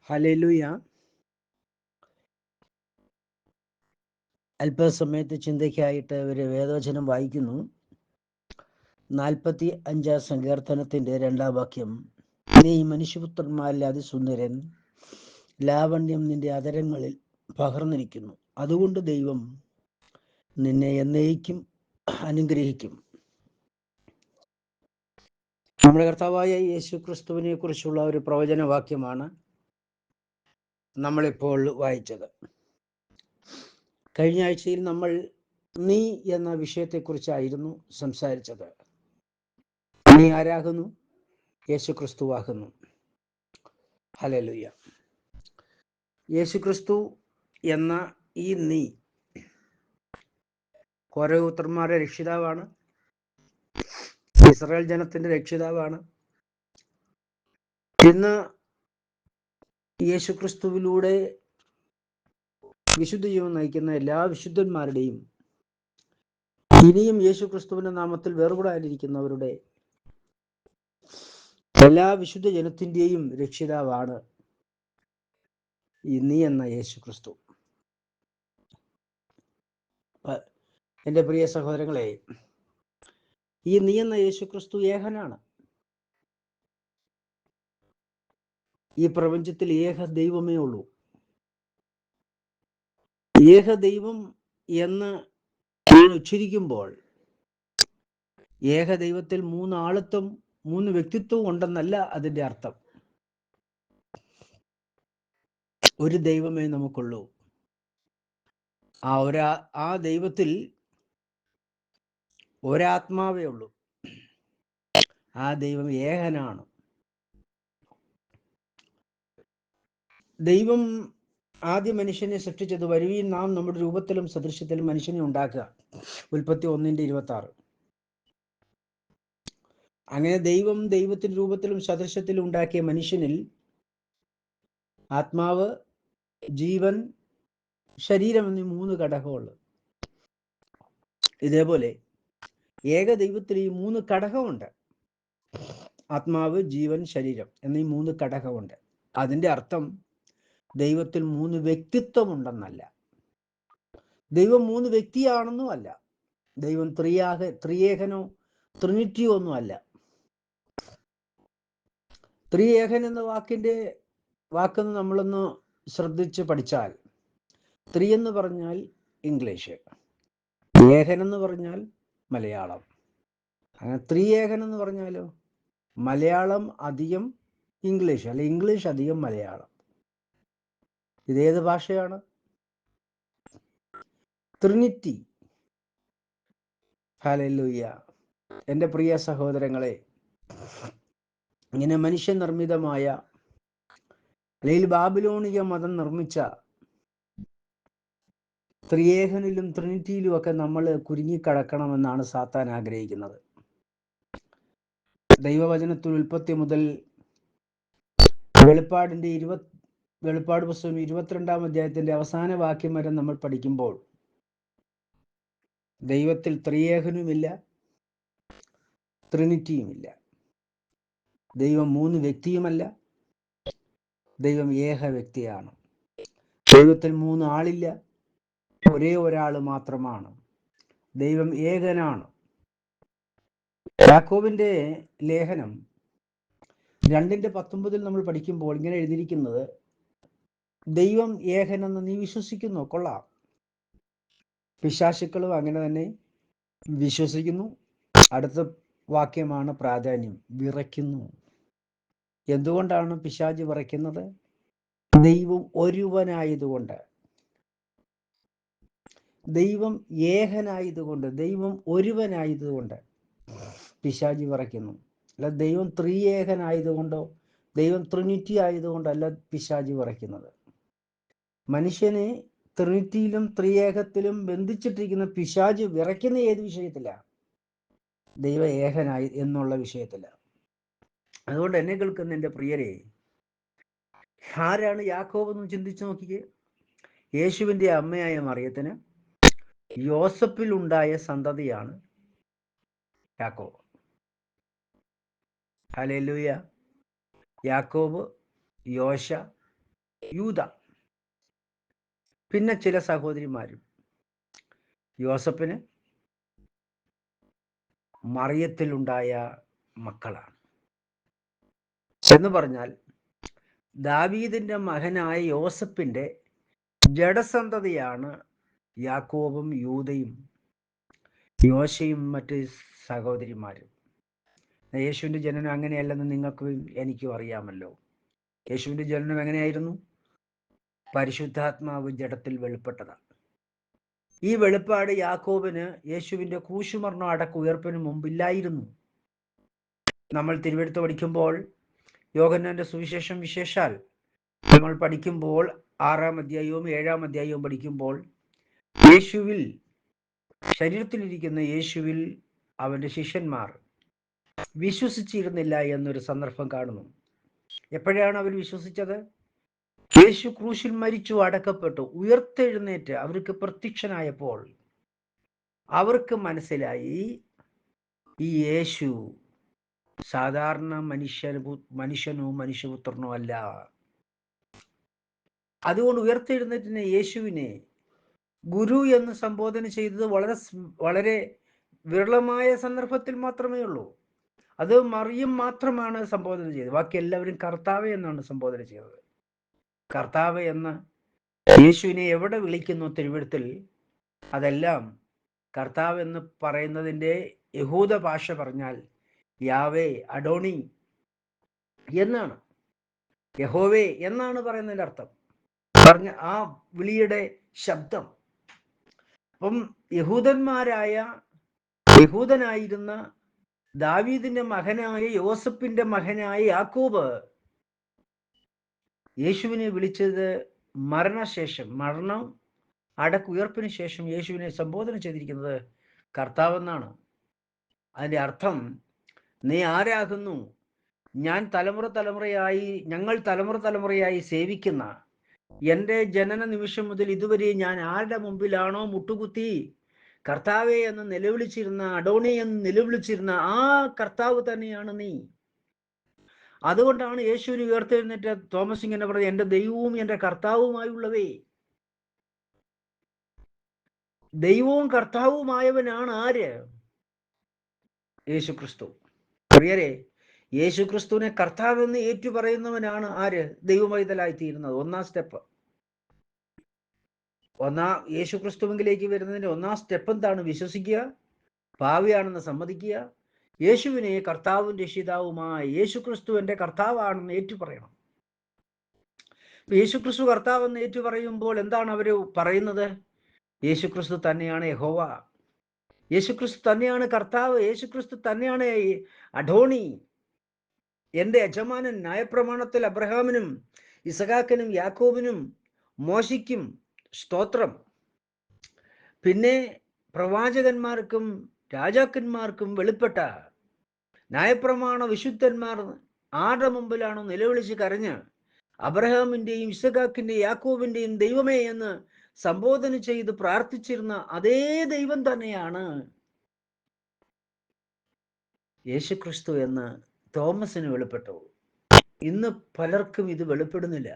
Hallelujah. അല്പസമയത്ത് ചിന്തയ്ക്കായിട്ട് ഒരു വേദവചനം വായിക്കുന്നു. 45 സങ്കീർത്തനത്തിൻ്റെ 2 വാക്യം. നീ മനുഷ്യപുത്രന്മാരിൽ അതിസുന്ദരൻ, ലാവണ്യം നിന്റെ അധരങ്ങളിൽ പകർന്നിരിക്കുന്നു. അതുകൊണ്ട് ദൈവം നിന്നെ എന്നേക്കും അനുഗ്രഹിക്കും. നമ്മുടെ കർത്താവായ യേശു ക്രിസ്തുവിനെ കുറിച്ചുള്ള ഒരു പ്രവചനവാക്യമാണ് നമ്മളിപ്പോൾ വായിച്ചത്. കഴിഞ്ഞ ആഴ്ചയിൽ നമ്മൾ നീ എന്ന വിഷയത്തെക്കുറിച്ചായിരുന്നു സംസാരിച്ചത്. നീ ആരാകുന്നു? യേശു ക്രിസ്തുവാകുന്നു. ഹല്ലേലൂയ. യേശു ക്രിസ്തു എന്ന ഈ നീ കോരപുത്രന്മാരുടെ രക്ഷിതാവാണ്, ഇസ്രായേൽ ജനത്തിന്റെ രക്ഷിതാവാണ്. ഇന്ന് യേശു ക്രിസ്തുവിലൂടെ വിശുദ്ധ ജീവൻ നയിക്കുന്ന എല്ലാ വിശുദ്ധന്മാരുടെയും, ഇനിയും യേശു ക്രിസ്തുവിന്റെ നാമത്തിൽ വേർപെടാനിരിക്കുന്നവരുടെ എല്ലാ വിശുദ്ധ ജനത്തിന്റെയും രക്ഷിതാവാണ് ഈ നീ എന്ന യേശു ക്രിസ്തു. എൻ്റെ പ്രിയ സഹോദരങ്ങളെ, ഈ നീ എന്ന യേശു ക്രിസ്തു ഏകനാണ്. ഈ പ്രപഞ്ചത്തിൽ ഏക ദൈവമേ ഉള്ളൂ. ഏക ദൈവം എന്ന് ഉച്ചരിക്കുമ്പോൾ ഏക ദൈവത്തിൽ 3 ആളത്വം 3 വ്യക്തിത്വം ഉണ്ടെന്നല്ല അതിൻ്റെ അർത്ഥം. ഒരു ദൈവമേ നമുക്കുള്ളൂ. ആ ദൈവത്തിൽ ഒരാത്മാവേ ഉള്ളൂ. ആ ദൈവം ഏകനാണ്. ദൈവം ആദ്യ മനുഷ്യനെ സൃഷ്ടിച്ചത്, വരുവീൻ നാം നമ്മുടെ രൂപത്തിലും സദൃശ്യത്തിലും മനുഷ്യനെ ഉണ്ടാക്കുക. ഉൽപ്പത്തി 1:26. അങ്ങനെ ദൈവം ദൈവത്തിന്റെ രൂപത്തിലും സദൃശ്യത്തിലും ഉണ്ടാക്കിയ മനുഷ്യനിൽ ആത്മാവ്, ജീവൻ, ശരീരം എന്നീ 3 ഘടകമുള്ളു. ഇതേപോലെ ഏക ദൈവത്തിൽ ഈ 3 ഘടകമുണ്ട്. ആത്മാവ്, ജീവൻ, ശരീരം എന്നീ 3 ഘടകമുണ്ട്. അതിൻ്റെ അർത്ഥം ദൈവത്തിൽ 3 വ്യക്തിത്വം ഉണ്ടെന്നല്ല. ദൈവം 3 വ്യക്തിയാണെന്നും അല്ല. ദൈവം ത്രിയേകനോ ട്രിനിറ്റിയോ ഒന്നും അല്ല. ത്രിയേകൻ എന്ന വാക്കെന്ന് നമ്മളൊന്ന് ശ്രദ്ധിച്ച് പഠിച്ചാൽ, ത്രി എന്ന് പറഞ്ഞാൽ ഇംഗ്ലീഷ്, ഏകൻ എന്ന് പറഞ്ഞാൽ മലയാളം. അങ്ങനെ ത്രിയേകൻ എന്ന് പറഞ്ഞാലോ മലയാളം അധികം ഇംഗ്ലീഷ്, അല്ലെ ഇംഗ്ലീഷ് അധികം മലയാളം. ഇതേത് ഭാഷയാണ്? ട്രിനിറ്റി. ഹല്ലേലൂയ. എൻ്റെ പ്രിയ സഹോദരങ്ങളെ, ഇങ്ങനെ മനുഷ്യനിർമ്മിതമായ, അല്ലെങ്കിൽ ബാബിലോണിയ മതം നിർമ്മിച്ച ത്രിയേകനിലും ട്രിനിറ്റിയിലും ഒക്കെ നമ്മൾ കുരുങ്ങിക്കിടക്കണമെന്നാണ് സാത്താൻ ആഗ്രഹിക്കുന്നത്. ദൈവവചനത്തിൽ ഉൽപ്പത്തി മുതൽ വെളിപ്പാട് പുസ്തകം 22-ാം അധ്യായത്തിന്റെ അവസാന വാക്യം വരെ നമ്മൾ പഠിക്കുമ്പോൾ ദൈവത്തിൽ ത്രിയേകനുമില്ല, ട്രിനിറ്റിയുമില്ല. ദൈവം 3 വ്യക്തിയുമല്ല, ദൈവം ഏക വ്യക്തിയാണ്. ദൈവത്തിൽ 3 ആളില്ല, ഒരേ ഒരാൾ മാത്രമാണ്. ദൈവം ഏകനാണ്. യാക്കോബിന്റെ ലേഖനം 2:19 നമ്മൾ പഠിക്കുമ്പോൾ ഇങ്ങനെ എഴുതിയിരിക്കുന്നത്, ദൈവം ഏകനെന്ന് നീ വിശ്വസിക്കുന്നു. കൊള്ളാം. പിശാചുക്കളും അങ്ങനെ തന്നെ വിശ്വസിക്കുന്നു. അടുത്ത വാക്യമാണ് പ്രാധാന്യം, വിറയ്ക്കുന്നു. എന്തുകൊണ്ടാണ് പിശാച് വിറയ്ക്കുന്നത്? ദൈവം ഒരുവനായതുകൊണ്ട്, ദൈവം ഏകനായതുകൊണ്ട്, ദൈവം ഒരുവനായതുകൊണ്ട് പിശാച് വിറയ്ക്കുന്നു. അല്ല ദൈവം ത്രിയേകനായതുകൊണ്ടോ ദൈവം ട്രിനിറ്റി ആയതുകൊണ്ടല്ല പിശാച് വിറയ്ക്കുന്നത്. മനുഷ്യനെ ട്രിനിറ്റിയിലും ത്രിയേകത്തിലും ബന്ധിച്ചിട്ടിരിക്കുന്ന പിശാച് വിറയ്ക്കുന്ന ഏത് വിഷയത്തിലാണ്? ദൈവ ഏകനായി എന്നുള്ള വിഷയത്തിലാണ്. അതുകൊണ്ട് എന്നെ കേൾക്കുന്ന എൻ്റെ പ്രിയരെ, ആരാണ് യാക്കോബ് എന്ന് ചിന്തിച്ചു നോക്കിക്കേ. യേശുവിൻ്റെ അമ്മയായ മറിയത്തിന് യോസഫിൽ ഉണ്ടായ സന്തതിയാണ് യാക്കോബ്. ഹല്ലേലൂയ. യാക്കോബ്, യോശ, യൂദ, പിന്നെ ചില സഹോദരിമാരും. യോസഫിന് മറിയത്തിലുണ്ടായ മക്കളാണ്. എന്ന് പറഞ്ഞാൽ ദാവീദിന്റെ മകനായ യോസഫിന്റെ ജഡസന്തതിയാണ് യാക്കോബും യൂദയും യോശയും മറ്റ് സഹോദരിമാരും. യേശുവിന്റെ ജനനം അങ്ങനെയല്ലെന്ന് നിങ്ങൾക്കും എനിക്കും അറിയാമല്ലോ. യേശുവിന്റെ ജനനം എങ്ങനെയായിരുന്നു? പരിശുദ്ധാത്മാവ് ജഡത്തിൽ വെളിപ്പെട്ടതാണ്. ഈ വെളിപ്പാട് യാക്കോബിന് യേശുവിന്റെ ക്രൂശുമരണം അടക്ക ഉയർപ്പിന് മുമ്പില്ലായിരുന്നു. നമ്മൾ തിരുവെഴുത്ത് പഠിക്കുമ്പോൾ, യോഹന്നാന്റെ സുവിശേഷം വിശേഷാൽ നമ്മൾ പഠിക്കുമ്പോൾ 6-ാം അധ്യായവും 7-ാം അധ്യായവും പഠിക്കുമ്പോൾ, യേശുവിൽ, ശരീരത്തിലിരിക്കുന്ന യേശുവിൽ അവന്റെ ശിഷ്യന്മാർ വിശ്വസിച്ചിരുന്നില്ല എന്നൊരു സന്ദർഭം കാണുന്നു. എപ്പോഴാണ് അവർ വിശ്വസിച്ചത്? യേശു ക്രൂശിൽ മരിച്ചു, അടക്കപ്പെട്ടു, ഉയർത്തെഴുന്നേറ്റ് അവർക്ക് പ്രത്യക്ഷനായപ്പോൾ അവർക്ക് മനസ്സിലായി ഈ യേശു സാധാരണ മനുഷ്യനോ മനുഷ്യപുത്രനോ അല്ല. അതുകൊണ്ട് ഉയർത്തെഴുന്നേറ്റിനെ യേശുവിനെ ഗുരു എന്ന് സംബോധന ചെയ്തത് വളരെ വിരളമായ സന്ദർഭത്തിൽ മാത്രമേ ഉള്ളൂ. അത് മറിയം മാത്രമാണ് സംബോധന ചെയ്തത്. ബാക്കി എല്ലാവരും കർത്താവേ എന്നാണ് സംബോധന ചെയ്തത്. കർത്താവ് എന്ന് യേശുവിനെ എവിടെ വിളിക്കുന്നു തിരുവെഴുത്തിൽ, അതെല്ലാം കർത്താവ് എന്ന് പറയുന്നതിൻ്റെ യഹൂദ ഭാഷ പറഞ്ഞാൽ യാവേ, അഡോണി എന്നാണ്, യഹോവേ എന്നാണ് പറയുന്നതിൻ്റെ അർത്ഥം. പറഞ്ഞ ആ വിളിയുടെ ശബ്ദം. അപ്പം യഹൂദനായിരുന്ന ദാവീദിന്റെ മകനായ യോസഫിന്റെ മകനായ യാക്കോബ് യേശുവിനെ വിളിച്ചത് മരണം അടക്കുയർപ്പിന് ശേഷം യേശുവിനെ സംബോധന ചെയ്തിരിക്കുന്നത് കർത്താവെന്നാണ്. അതിൻ്റെ അർത്ഥം, നീ ആരാകുന്നു? ഞങ്ങൾ തലമുറ തലമുറയായി സേവിക്കുന്ന, എൻ്റെ ജനന നിമിഷം മുതൽ ഇതുവരെ ഞാൻ ആരുടെ മുമ്പിലാണോ മുട്ടുകുത്തി കർത്താവെ എന്ന് നിലവിളിച്ചിരുന്ന, അഡോണി എന്ന് നിലവിളിച്ചിരുന്ന ആ കർത്താവ് തന്നെയാണ് നീ. അതുകൊണ്ടാണ് യേശുവിന് ഉയർത്തെഴുന്നേറ്റ് തോമസ് ഇങ്ങനെ പറഞ്ഞത്, എൻ്റെ ദൈവവും എൻ്റെ കർത്താവുമായുള്ളവേ. ദൈവവും കർത്താവുമായവനാണ് ആര്? യേശു ക്രിസ്തു. പ്രിയരെ, യേശു ക്രിസ്തുവിനെ കർത്താവെന്ന് ഏറ്റുപറയുന്നവനാണ് ആര്? ദൈവമൈതലായിത്തീരുന്നത്. ഒന്നാം സ്റ്റെപ്പ്. യേശു ക്രിസ്തുവിലേക്ക് വരുന്നതിന്റെ ഒന്നാം സ്റ്റെപ്പ് എന്താണ്? വിശ്വസിക്കുക, പാവിയാണെന്ന് സമ്മതിക്കുക, യേശുവിനെ കർത്താവും രക്ഷിതാവുമായി യേശു ക്രിസ്തു എൻ്റെ കർത്താവാണെന്ന് ഏറ്റുപറയണം. യേശു ക്രിസ്തു കർത്താവെന്ന് ഏറ്റുപറയുമ്പോൾ എന്താണ് അവർ പറയുന്നത്? യേശു ക്രിസ്തു തന്നെയാണ് യഹോവ, യേശു ക്രിസ്തു തന്നെയാണ് കർത്താവ്, യേശു ക്രിസ്തു തന്നെയാണ് അഡോണി, എൻ്റെ യജമാനൻ. ന്യായപ്രമാണത്തിൽ അബ്രഹാമിനും ഇസഹാക്കിനും യാക്കോബിനും മോശയ്ക്കും സ്തോത്രം, പിന്നെ പ്രവാചകന്മാർക്കും രാജാക്കന്മാർക്കും വെളിപ്പെട്ട ന്യായപ്രമാണ വിശുദ്ധന്മാർ ആരുടെ മുമ്പിലാണോ നിലവിളിച്ച് കരഞ്ഞ് അബ്രഹാമിൻ്റെയും ഇസഹാക്കിൻ്റെയും യാക്കോബിൻ്റെയും ദൈവമേ എന്ന് സംബോധന ചെയ്ത് പ്രാർത്ഥിച്ചിരുന്ന അതേ ദൈവം തന്നെയാണ് യേശുക്രിസ്തു എന്ന് തോമസിന് വെളിപ്പെട്ടു. ഇന്ന് പലർക്കും ഇത് വെളിപ്പെടുന്നില്ല.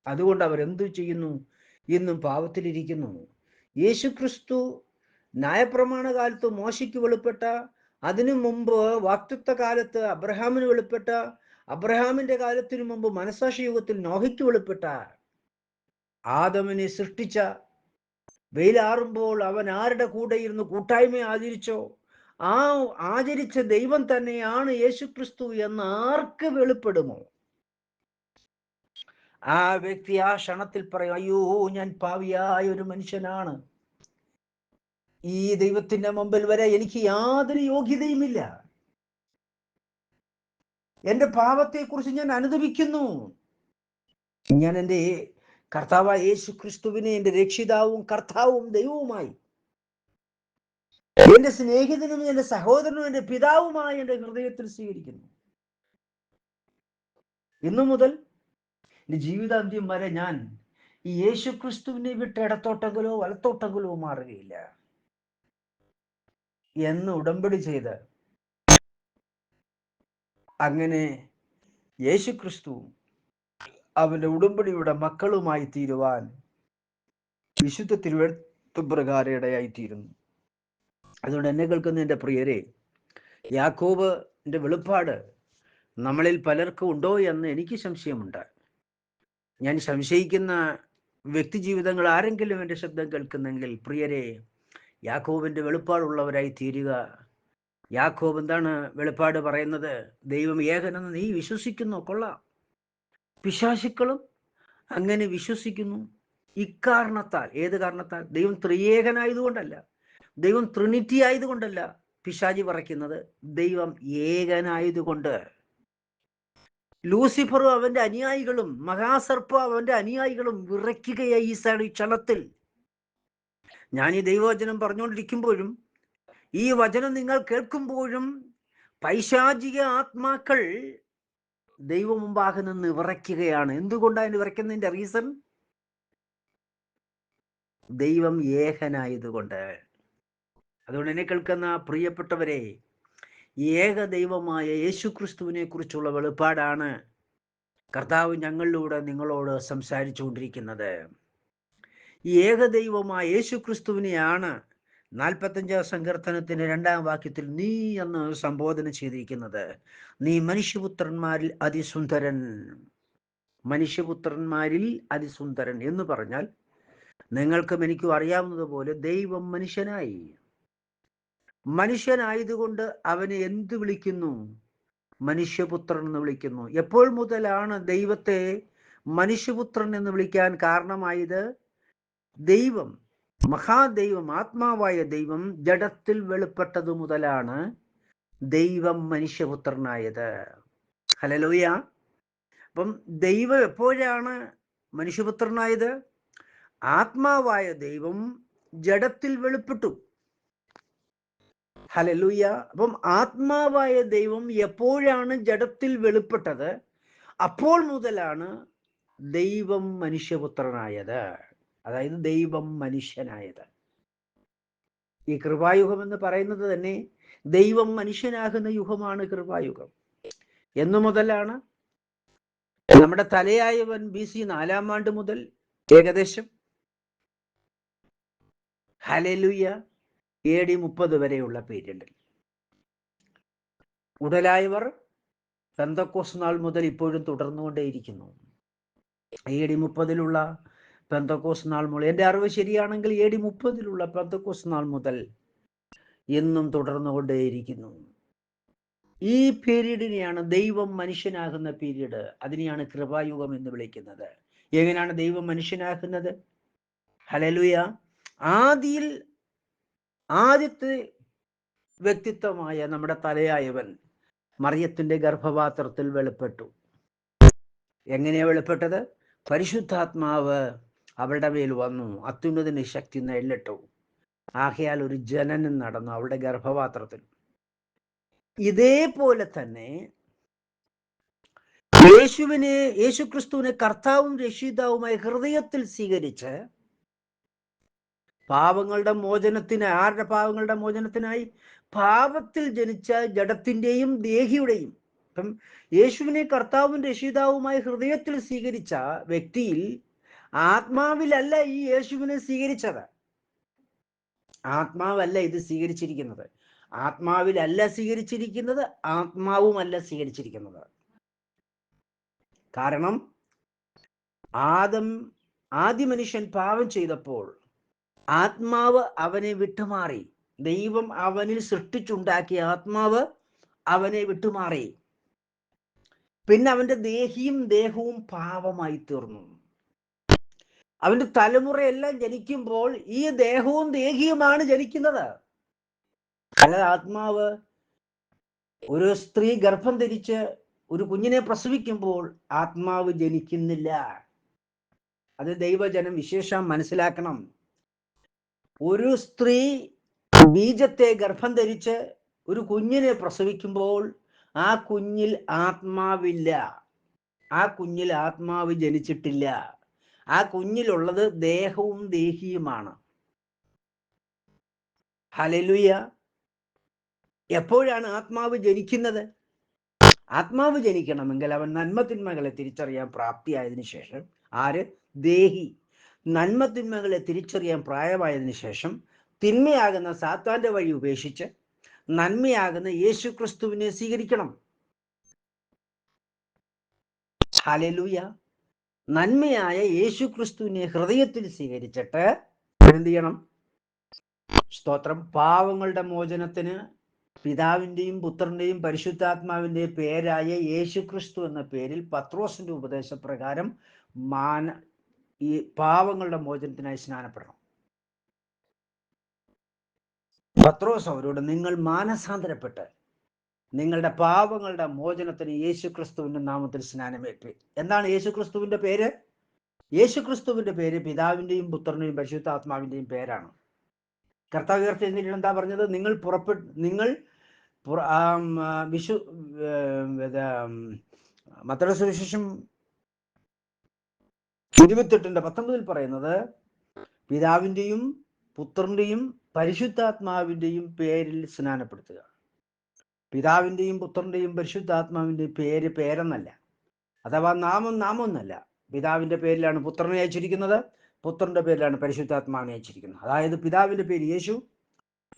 അതുകൊണ്ട് അവരെന്തു ചെയ്യുന്നു? ഇന്നും പാപത്തിലിരിക്കുന്നു. യേശുക്രിസ്തു ന്യായപ്രമാണ കാലത്ത് മോശയ്ക്ക് വെളിപ്പെട്ട, അതിനു മുമ്പ് വാഗ്ദത്ത കാലത്ത് അബ്രഹാമിന് വെളിപ്പെട്ട, അബ്രഹാമിന്റെ കാലത്തിനു മുമ്പ് മനസാക്ഷി യുഗത്തിൽ നോഹയ്ക്ക് വെളിപ്പെട്ട, ആദമിനെ സൃഷ്ടിച്ച, വെയിലാറുമ്പോൾ അവൻ ആരുടെ കൂടെ ഇരുന്ന് കൂട്ടായ്മ ആചരിച്ചോ ആ ആചരിച്ച ദൈവം തന്നെയാണ് യേശുക്രിസ്തു എന്ന് ആർക്ക് വെളിപ്പെടുമോ ആ വ്യക്തി ആ ക്ഷണത്തിൽ പറയും, അയ്യോ ഞാൻ പാവിയായ ഒരു മനുഷ്യനാണ്, ഈ ദൈവത്തിന്റെ മുമ്പിൽ വരെ എനിക്ക് യാതൊരു യോഗ്യതയുമില്ല, എൻ്റെ പാപത്തെക്കുറിച്ച് ഞാൻ അനുദപിക്കുന്നു, ഞാൻ എൻ്റെ കർത്താവായ യേശു ക്രിസ്തുവിനെ എൻ്റെ രക്ഷിതാവും കർത്താവും ദൈവവുമായി, എൻ്റെ സ്നേഹിതനും എൻ്റെ സഹോദരനും എൻ്റെ പിതാവുമായി എൻ്റെ ഹൃദയത്തിൽ സ്വീകരിക്കുന്നു. ഇന്നു മുതൽ എൻ്റെ ജീവിതാന്ത്യം വരെ ഞാൻ ഈ യേശു ക്രിസ്തുവിനെ വിട്ട് ഇടത്തോട്ടെങ്കിലോ വലത്തോട്ടെങ്കിലോ മാറുകയില്ല എന്ന് ഉടമ്പടി ചെയ്ത് അങ്ങനെ യേശു ക്രിസ്തു അവന്റെ ഉടമ്പടിയുടെ മക്കളുമായി തീരുവാൻ വിശുദ്ധ തിരുവെഴുത്ത് പ്രകാരം ഇടയായിത്തീരുന്നു. അതുകൊണ്ട് എന്നെ കേൾക്കുന്ന എൻ്റെ പ്രിയരെ, യാക്കോബിന്റെ വെളിപ്പാട് നമ്മളിൽ പലർക്കും ഉണ്ടോ എന്ന് എനിക്ക് സംശയമുണ്ട്. ഞാൻ സംശയിക്കുന്ന വ്യക്തി ജീവിതങ്ങൾ ആരെങ്കിലും എൻ്റെ ശബ്ദം കേൾക്കുന്നെങ്കിൽ, പ്രിയരെ, യാക്കോബിന്റെ വെളിപ്പാടുള്ളവരായി തീരുക. യാക്കോബ് എന്താണ് വെളിപ്പാട് പറയുന്നത്? ദൈവം ഏകനെന്ന് നീ വിശ്വസിക്കുന്നു, കൊള്ളാം. പിശാചുക്കളും അങ്ങനെ വിശ്വസിക്കുന്നു. ഇക്കാരണത്താൽ, ഏത് കാരണത്താൽ? ദൈവം ത്രിയേകനായതുകൊണ്ടല്ല, ദൈവം ട്രിനിറ്റി ആയതുകൊണ്ടല്ല പിശാചി പറയ്ക്കുന്നത്, ദൈവം ഏകനായതുകൊണ്ട്. ലൂസിഫറും അവന്റെ അനുയായികളും, മഹാസർപ്പം അവന്റെ അനുയായികളും വിറയ്ക്കുകയായി ഈ ക്ഷണത്തിൽ. ഞാൻ ഈ ദൈവവചനം പറഞ്ഞുകൊണ്ടിരിക്കുമ്പോഴും ഈ വചനം നിങ്ങൾ കേൾക്കുമ്പോഴും പൈശാചിക ആത്മാക്കൾ ദൈവം മുമ്പാകെ നിന്ന് വിറയ്ക്കുകയാണ്. എന്തുകൊണ്ടാണ് വിറയ്ക്കുന്നതിന്റെ റീസൺ? ദൈവം ഏകനായതുകൊണ്ട്. അതുകൊണ്ട് എന്നെ കേൾക്കുന്ന പ്രിയപ്പെട്ടവരെ, ഏക ദൈവമായ യേശുക്രിസ്തുവിനെ കുറിച്ചുള്ള വെളിപ്പാടാണ് കർത്താവ് ഞങ്ങളിലൂടെ നിങ്ങളോട് സംസാരിച്ചു കൊണ്ടിരിക്കുന്നത്. ഈ ഏകദൈവമായ യേശുക്രിസ്തുവിനെയാണ് 45 സങ്കീർത്തനത്തിന്റെ 2-ാം വാക്യത്തിൽ നീ എന്ന് സംബോധന ചെയ്തിരിക്കുന്നത്. നീ മനുഷ്യപുത്രന്മാരിൽ അതിസുന്ദരൻ. മനുഷ്യപുത്രന്മാരിൽ അതിസുന്ദരൻ എന്ന് പറഞ്ഞാൽ നിങ്ങൾക്കും എനിക്കും അറിയാവുന്നതുപോലെ ദൈവം മനുഷ്യനായി. മനുഷ്യനായതുകൊണ്ട് അവനെ എന്ത് വിളിക്കുന്നു? മനുഷ്യപുത്രൻ എന്ന് വിളിക്കുന്നു. എപ്പോൾ മുതലാണ് ദൈവത്തെ മനുഷ്യപുത്രൻ എന്ന് വിളിക്കാൻ കാരണമായത്? ദൈവം, മഹാദൈവം, ആത്മാവായ ദൈവം ജഡത്തിൽ വെളിപ്പെട്ടതു മുതലാണ് ദൈവം മനുഷ്യപുത്രനായത്. ഹല്ലേലൂയ. അപ്പം ദൈവം എപ്പോഴാണ് മനുഷ്യപുത്രനായത്? ആത്മാവായ ദൈവം ജഡത്തിൽ വെളിപ്പെട്ടു. ഹല്ലേലൂയ. അപ്പം ആത്മാവായ ദൈവം എപ്പോഴാണ് ജഡത്തിൽ വെളിപ്പെട്ടത്? അപ്പോൾ മുതലാണ് ദൈവം മനുഷ്യപുത്രനായത്, അതായത് ദൈവം മനുഷ്യനായത്. ഈ കൃപായുഗം എന്ന് പറയുന്നത് തന്നെ ദൈവം മനുഷ്യനാകുന്ന യുഗമാണ് കൃപായുഗം. എന്നു മുതലാണ്? നമ്മുടെ തലയായവൻ BC 4-ാം ആണ്ട് മുതൽ ഏകദേശം ഹല്ലേലൂയ AD 30 വരെയുള്ള പീരീഡിൽ. ഉടലായവർ പെന്തക്കോസ്ത് നാൾ മുതൽ ഇപ്പോഴും തുടർന്നുകൊണ്ടേയിരിക്കുന്നു. AD 30-ലുള്ള പെന്തക്കോസ്ത് നാൾ മുതൽ, എൻ്റെ അറിവ് ശരിയാണെങ്കിൽ AD 30-ലുള്ള പെന്തക്കോസ്ത് നാൾ മുതൽ എന്നും തുടർന്നുകൊണ്ടേയിരിക്കുന്നു. ഈ പീരീഡിനെയാണ് ദൈവം മനുഷ്യനാകുന്ന പീരീഡ്, അതിനെയാണ് കൃപായുഗം എന്ന് വിളിക്കുന്നത്. എങ്ങനെയാണ് ദൈവം മനുഷ്യനാകുന്നത്? ഹല്ലേലൂയ. ആദ്യത്തെ വ്യക്തിത്വമായ നമ്മുടെ തലയായവൻ മറിയത്തിന്റെ ഗർഭപാത്രത്തിൽ വെളിപ്പെട്ടു. എങ്ങനെയാ വെളിപ്പെട്ടത്? പരിശുദ്ധാത്മാവ് അവളുടെ മേൽ വന്നു, അത്യുന്നതിന്റെ ശക്തി എഴുന്നേറ്റു. ആകയാൽ ഒരു ജനനം നടന്നു അവളുടെ ഗർഭപാത്രത്തിൽ. ഇതേപോലെ തന്നെ യേശുക്രിസ്തുവിനെ കർത്താവും രക്ഷിതാവുമായി ഹൃദയത്തിൽ സ്വീകരിച്ച് പാപങ്ങളുടെ മോചനത്തിന്, ആരുടെ പാപങ്ങളുടെ മോചനത്തിനായി? പാപത്തിൽ ജനിച്ച ജഡത്തിന്റെയും ദേഹിയുടെയും. അപ്പം യേശുവിനെ കർത്താവും രക്ഷിതാവുമായി ഹൃദയത്തിൽ സ്വീകരിച്ച വ്യക്തിയിൽ ആത്മാവിലല്ല ഈ യേശുവിനെ സ്വീകരിച്ചത്. ആത്മാവല്ല ഇത് സ്വീകരിച്ചിരിക്കുന്നത്. ആത്മാവിലല്ല സ്വീകരിച്ചിരിക്കുന്നത്, ആത്മാവുമല്ല സ്വീകരിച്ചിരിക്കുന്നത്. കാരണം ആദ്യ മനുഷ്യൻ പാപം ചെയ്തപ്പോൾ ആത്മാവ് അവനെ വിട്ടുമാറി. ദൈവം അവനിൽ സൃഷ്ടിച്ചുണ്ടാക്കിയ ആത്മാവ് അവനെ വിട്ടുമാറി. പിന്നെ അവന്റെ ദേഹവും പാപമായി തീർന്നു. അവന്റെ തലമുറയെല്ലാം ജനിക്കുമ്പോൾ ഈ ദേഹവും ദേഹിയുമാണ് ജനിക്കുന്നത്. അല്ലാതെ ആത്മാവ്, ഒരു സ്ത്രീ ഗർഭം ധരിച്ച് ഒരു കുഞ്ഞിനെ പ്രസവിക്കുമ്പോൾ ആത്മാവ് ജനിക്കുന്നില്ല. അത് ദൈവജനം വിശേഷം മനസ്സിലാക്കണം. ഒരു സ്ത്രീ ബീജത്തെ ഗർഭം ധരിച്ച് ഒരു കുഞ്ഞിനെ പ്രസവിക്കുമ്പോൾ ആ കുഞ്ഞിൽ ആത്മാവില്ല, ആ കുഞ്ഞിൽ ആത്മാവ് ജനിച്ചിട്ടില്ല. ആ കുഞ്ഞിലുള്ളത് ദേഹവും ദേഹിയുമാണ്. ഹല്ലേലൂയ. എപ്പോഴാണ് ആത്മാവ് ജനിക്കുന്നത്? ആത്മാവ് ജനിക്കണമെങ്കിൽ അവൻ നന്മതിന്മകളെ തിരിച്ചറിയാൻ പ്രാപ്തിയായതിനു ശേഷം, ആര്? ദേഹി. നന്മതിന്മകളെ തിരിച്ചറിയാൻ പ്രായമായതിനു ശേഷം തിന്മയാകുന്ന സാത്താന്റെ വഴി ഉപേക്ഷിച്ച് നന്മയാകുന്ന യേശു ക്രിസ്തുവിനെ സ്വീകരിക്കണം. ഹല്ലേലൂയ. നന്മയായ യേശു ക്രിസ്തുവിനെ ഹൃദയത്തിൽ സ്വീകരിച്ചിട്ട് എന്ത് ചെയ്യണം? സ്തോത്രം. പാവങ്ങളുടെ മോചനത്തിന് പിതാവിൻ്റെയും പുത്രൻ്റെയും പരിശുദ്ധാത്മാവിൻ്റെയും പേരായ യേശു ക്രിസ്തു എന്ന പേരിൽ പത്രോസിന്റെ ഉപദേശപ്രകാരം ഈ പാവങ്ങളുടെ മോചനത്തിനായി സ്നാനപ്പെടണം. പത്രോസ് അവരോട്, നിങ്ങൾ മാനസാന്തരപ്പെട്ട് നിങ്ങളുടെ പാവങ്ങളുടെ മോചനത്തിന് യേശു ക്രിസ്തുവിന്റെ നാമത്തിൽ സ്നാനമേൽപ്പി. എന്താണ് യേശു ക്രിസ്തുവിന്റെ പേര്? യേശു ക്രിസ്തുവിന്റെ പേര് പിതാവിന്റെയും പുത്രന്റെയും പരിശുദ്ധാത്മാവിന്റെയും പേരാണ്. കർത്താവ് ഉയർത്തെഴുന്നേറ്റ് എന്താ പറഞ്ഞത്? നിങ്ങൾ മത്തായിയുടെ സുവിശേഷം 28:19 പറയുന്നത്, പിതാവിന്റെയും പുത്രന്റെയും പരിശുദ്ധാത്മാവിന്റെയും പേരിൽ സ്നാനപ്പെടുത്തുക. പിതാവിന്റെയും പുത്രന്റെയും പരിശുദ്ധാത്മാവിന്റെയും പേര് പേരെന്നല്ല, അഥവാ നാമം എന്നല്ല. പിതാവിന്റെ പേരിലാണ് പുത്രനെ അയച്ചിരിക്കുന്നത്, പുത്രന്റെ പേരിലാണ് പരിശുദ്ധാത്മാവിനെ അയച്ചിരിക്കുന്നത്. അതായത് പിതാവിന്റെ പേര് യേശു,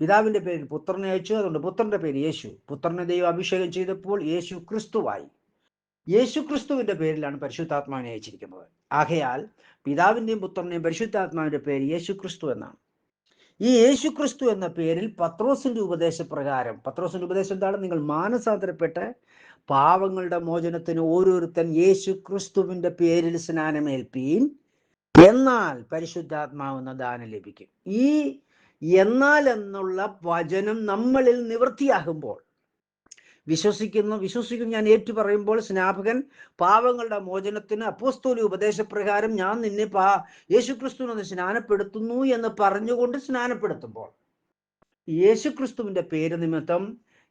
പിതാവിന്റെ പേരിൽ പുത്രനെ അയച്ചു, അതുകൊണ്ട് പുത്രന്റെ പേര് യേശു. പുത്രനെ ദൈവം അഭിഷേകം ചെയ്തപ്പോൾ യേശു ക്രിസ്തുവായി. യേശു ക്രിസ്തുവിന്റെ പേരിലാണ് പരിശുദ്ധാത്മാവിനെ അയച്ചിരിക്കുന്നത്. ആകയാൽ പിതാവിന്റെയും പുത്രന്റെയും പരിശുദ്ധാത്മാവിന്റെ പേര് യേശു ക്രിസ്തു എന്നാണ്. ഈ യേശു ക്രിസ്തു എന്ന പേരിൽ പത്രോസിന്റെ ഉപദേശപ്രകാരം, പത്രോസിന്റെ ഉപദേശം എന്താണ്? നിങ്ങൾ മാനസാന്തരപ്പെട്ട് പാവങ്ങളുടെ മോചനത്തിന് ഓരോരുത്തൻ യേശു ക്രിസ്തുവിന്റെ പേരിൽ സ്നാനമേൽപ്പീൻ, എന്നാൽ പരിശുദ്ധാത്മാവെന്ന ദാനം ലഭിക്കും. ഈ എന്നാൽ എന്നുള്ള വചനം നമ്മളിൽ നിവൃത്തിയാകുമ്പോൾ, വിശ്വസിക്കുന്നു ഞാൻ ഏറ്റു പറയുമ്പോൾ, സ്നാപകൻ പാവങ്ങളുടെ മോചനത്തിന് അപ്പോസ്തോലിക ഉപദേശപ്രകാരം ഞാൻ നിന്നെ യേശുക്രിസ്തുവിനെ സ്നാനപ്പെടുത്തുന്നു എന്ന് പറഞ്ഞുകൊണ്ട് സ്നാനപ്പെടുത്തുമ്പോൾ, യേശുക്രിസ്തുവിന്റെ പേര് നിമിത്തം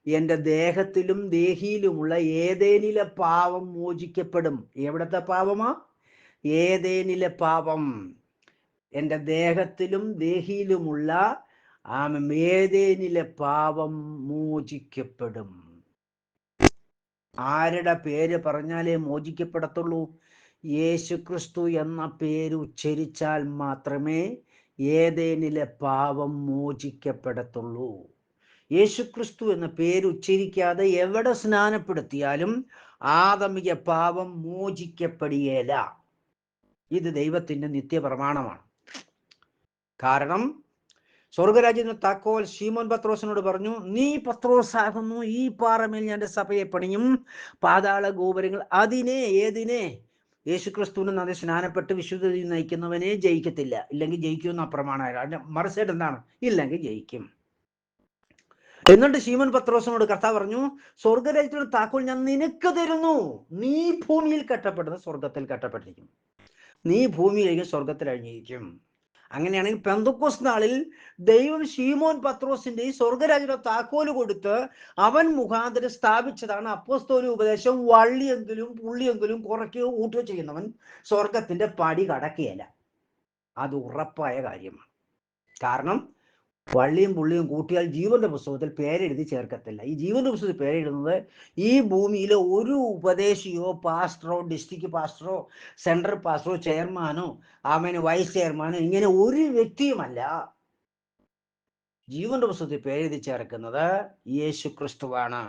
എൻ്റെ ദേഹത്തിലും ദേഹിയിലുമുള്ള ഏതേനിലെ പാവം മോചിക്കപ്പെടും. എവിടത്തെ പാവമാ? ഏതേനിലെ പാപം. എൻ്റെ ദേഹത്തിലും ദേഹിയിലുമുള്ള ഏതേനിലെ പാപം മോചിക്കപ്പെടും. ആരുടെ പേര് പറഞ്ഞാലേ മോചിക്കപ്പെടത്തുള്ളൂ? യേശു ക്രിസ്തു എന്ന പേര് ഉച്ചരിച്ചാൽ മാത്രമേ ഏതേനിലെ പാപം മോചിക്കപ്പെടത്തുള്ളൂ. യേശു ക്രിസ്തു എന്ന പേര് ഉച്ചരിക്കാതെ എവിടെ സ്നാനപ്പെടുത്തിയാലും ആദമിക പാപം മോചിക്കപ്പെടുകയില്ല. ഇത് ദൈവത്തിന്റെ നിത്യപ്രമാണമാണ്. കാരണം സ്വർഗരാജ്യത്തിന് താക്കോൽ ശീമോൻ പത്രോസിനോട് പറഞ്ഞു, നീ പത്രോസാകുന്നു, ഈ പാറമേൽ ഞാൻ എൻ്റെ സഭയെ പണിയും, പാതാള ഗോപുരങ്ങൾ ഏതിനെ യേശുക്രിസ്തുവിനെ നദി സ്നാനപ്പെട്ട് വിശുദ്ധി നയിക്കുന്നവനെ ജയിക്കത്തില്ല. ഇല്ലെങ്കിൽ ജയിക്കുമെന്ന് അപ്രമാണമായിരുന്നു. അതിന്റെ മറുസൈഡ് എന്താണ്? ഇല്ലെങ്കിൽ ജയിക്കും. എന്നിട്ട് ശീമോൻ പത്രോസിനോട് കർത്താവ് പറഞ്ഞു, സ്വർഗരാജ്യത്തിന് താക്കോൽ ഞാൻ നിനക്ക് തരുന്നു. നീ ഭൂമിയിൽ കെട്ടപ്പെടുന്നത് സ്വർഗത്തിൽ കെട്ടപ്പെട്ടിരിക്കും, നീ ഭൂമിയിലേക്ക് സ്വർഗത്തിൽ അഴിഞ്ഞിരിക്കും. അങ്ങനെയാണെങ്കിൽ പെന്തക്കോസ്ത് നാളിൽ ദൈവം ശീമോൻ പത്രോസിന്റെ ഈ സ്വർഗരാജ്യയുടെ താക്കോല് കൊടുത്ത് അവൻ മുഖാന്തരം സ്ഥാപിച്ചതാണ് അപ്പോസ്തോലിക ഉപദേശം. വള്ളിയെങ്കിലും പുള്ളിയെങ്കിലും കുറയ്ക്കുകയോ കൂട്ടുകയോ ചെയ്യുന്നവൻ സ്വർഗത്തിന്റെ പടി കടക്കുകയില്ല. അത് ഉറപ്പായ കാര്യമാണ്. കാരണം വള്ളിയും പുള്ളിയും കൂട്ടിയാൽ ജീവന്റെ പുസ്തകത്തിൽ പേരെഴുതി ചേർക്കത്തില്ല. ഈ ജീവന്റെ പുസ്തകത്തിൽ പേരെഴുതുന്നത് ഈ ഭൂമിയിലെ ഒരു ഉപദേശിയോ പാസ്റ്ററോ ഡിസ്ട്രിക്ട് പാസ്റ്ററോ സെൻട്രൽ പാസ്റ്ററോ ചെയർമാനോ വൈസ് ചെയർമാനോ ഇങ്ങനെ ഒരു വ്യക്തിയുമല്ല. ജീവന്റെ പുസ്തകത്തിൽ പേരെഴുതി ചേർക്കുന്നത് യേശു ക്രിസ്തുവാണ്.